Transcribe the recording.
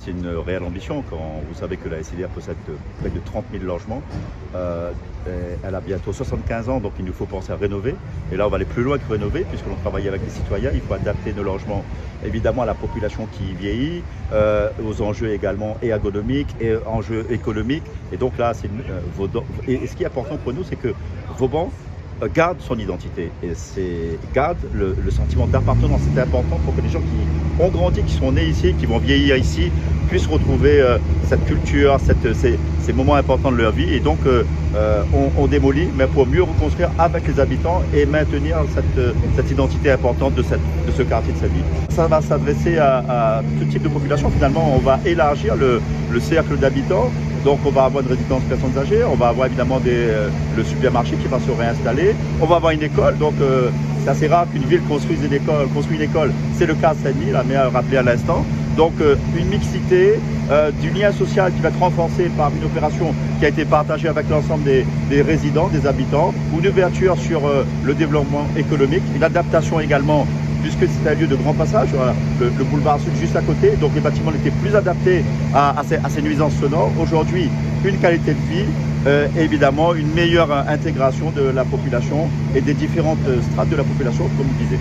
c'est une réelle ambition. Quand vous savez que la SIDR possède près de 30 000 logements, elle a bientôt 75 ans, donc il nous faut penser à rénover. Et là, on va aller plus loin que rénover, puisque l'on travaille avec les citoyens. Il faut adapter nos logements, évidemment, à la population qui vieillit, aux enjeux également et ergonomiques et enjeux économiques. Et donc là, Vauban. Et ce qui est important pour nous, c'est que Vauban garde son identité et garde le sentiment d'appartenance. C'est important pour que les gens qui ont grandi, qui sont nés ici, qui vont vieillir ici, puissent retrouver cette culture, ces moments importants de leur vie. Et donc, on démolit, mais pour mieux reconstruire avec les habitants et maintenir cette identité importante de ce quartier de cette ville. Ça va s'adresser à tout type de population. Finalement, on va élargir le cercle d'habitants. Donc on va avoir une résidence personnes âgées, on va avoir évidemment le supermarché qui va se réinstaller, on va avoir une école, donc c'est assez rare qu'une ville construise une école, c'est le cas de Saint-Denis, la maire a rappelé à l'instant. Donc une mixité, du lien social qui va être renforcé par une opération qui a été partagée avec l'ensemble des résidents, des habitants, une ouverture sur le développement économique, une adaptation également, puisque c'est un lieu de grand passage, le boulevard Sud juste à côté, donc les bâtiments étaient plus adaptés à ces nuisances sonores. Aujourd'hui, une qualité de vie et évidemment une meilleure intégration de la population et des différentes strates de la population, comme vous disiez.